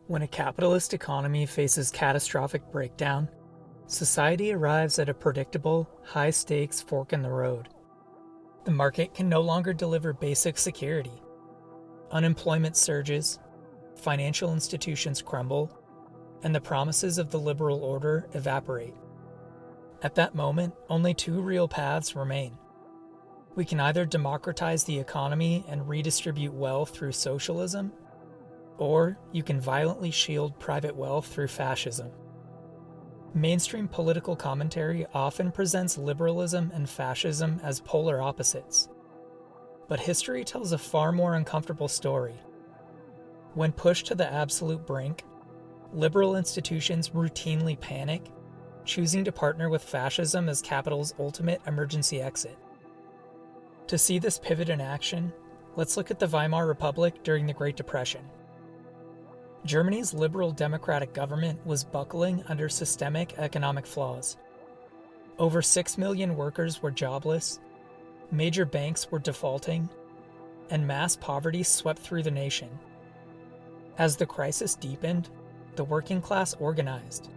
When a capitalist economy faces catastrophic breakdown, society arrives at a predictable, high-stakes fork in the road. The market can no longer deliver basic security. Unemployment surges, financial institutions crumble, and the promises of the liberal order evaporate. At that moment, only two real paths remain. We can either democratize the economy and redistribute wealth through socialism, or you can violently shield private wealth through fascism. Mainstream political commentary often presents liberalism and fascism as polar opposites. But history tells a far more uncomfortable story. When pushed to the absolute brink, liberal institutions routinely panic, choosing to partner with fascism as capital's ultimate emergency exit. To see this pivot in action, let's look at the Weimar Republic during the Great Depression. Germany's liberal democratic government was buckling under systemic economic flaws. Over 6 million workers were jobless, major banks were defaulting, and mass poverty swept through the nation. As the crisis deepened, the working class organized.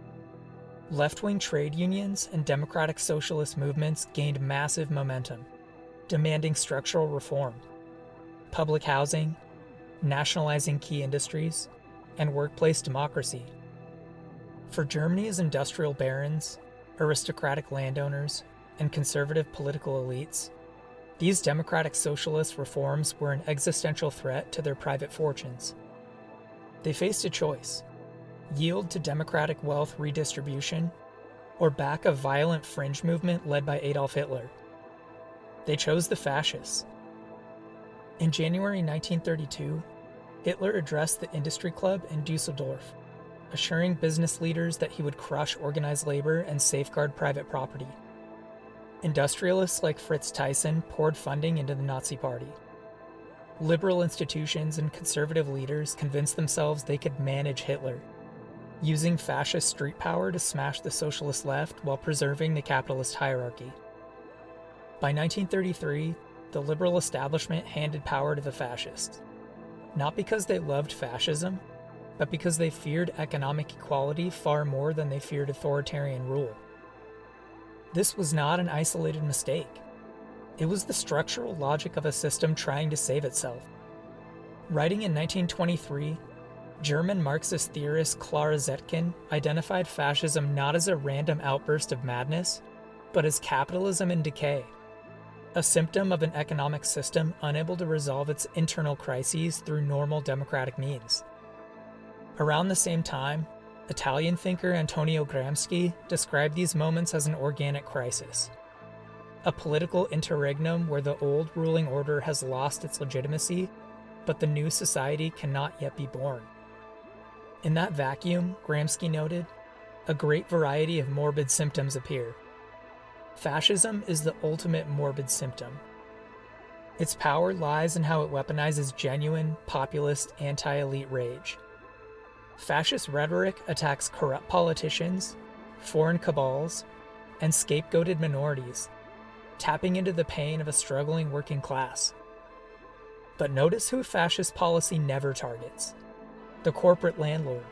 Left-wing trade unions and democratic socialist movements gained massive momentum, demanding structural reform, public housing, nationalizing key industries, and workplace democracy. For Germany's industrial barons, aristocratic landowners, and conservative political elites, these democratic socialist reforms were an existential threat to their private fortunes. They faced a choice: yield to democratic wealth redistribution, or back a violent fringe movement led by Adolf Hitler. They chose the fascists. In January 1932, Hitler addressed the Industry Club in Dusseldorf, assuring business leaders that he would crush organized labor and safeguard private property. Industrialists like Fritz Thyssen poured funding into the Nazi Party. Liberal institutions and conservative leaders convinced themselves they could manage Hitler, using fascist street power to smash the socialist left while preserving the capitalist hierarchy. By 1933, the liberal establishment handed power to the fascists. Not because they loved fascism, but because they feared economic equality far more than they feared authoritarian rule. This was not an isolated mistake. It was the structural logic of a system trying to save itself. Writing in 1923, German Marxist theorist Clara Zetkin identified fascism not as a random outburst of madness, but as capitalism in decay, a symptom of an economic system unable to resolve its internal crises through normal democratic means. Around the same time, Italian thinker Antonio Gramsci described these moments as an organic crisis, a political interregnum where the old ruling order has lost its legitimacy, but the new society cannot yet be born. In that vacuum, Gramsci noted, a great variety of morbid symptoms appear. Fascism is the ultimate morbid symptom. Its power lies in how it weaponizes genuine, populist, anti-elite rage. Fascist rhetoric attacks corrupt politicians, foreign cabals, and scapegoated minorities, tapping into the pain of a struggling working class. But notice who fascist policy never targets: the corporate landlord,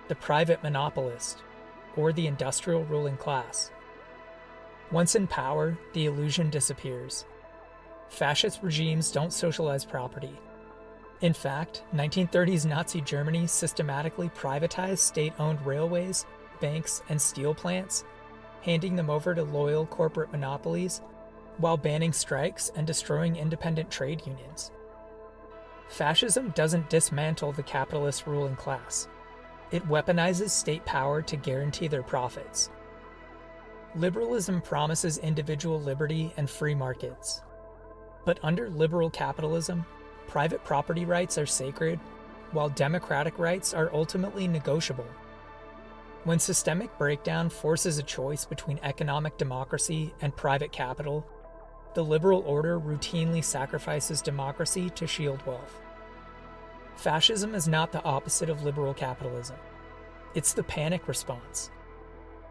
the private monopolist, or the industrial ruling class. Once in power, the illusion disappears. Fascist regimes don't socialize property. In fact, 1930s Nazi Germany systematically privatized state-owned railways, banks, and steel plants, handing them over to loyal corporate monopolies, while banning strikes and destroying independent trade unions. Fascism doesn't dismantle the capitalist ruling class. It weaponizes state power to guarantee their profits. Liberalism promises individual liberty and free markets. But under liberal capitalism, private property rights are sacred, while democratic rights are ultimately negotiable. When systemic breakdown forces a choice between economic democracy and private capital, the liberal order routinely sacrifices democracy to shield wealth. Fascism is not the opposite of liberal capitalism. It's the panic response.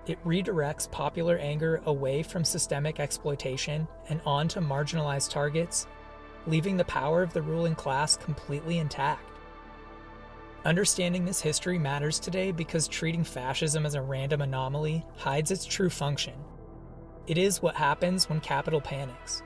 It redirects popular anger away from systemic exploitation and onto marginalized targets, leaving the power of the ruling class completely intact. Understanding this history matters today because treating fascism as a random anomaly hides its true function. It is what happens when capital panics.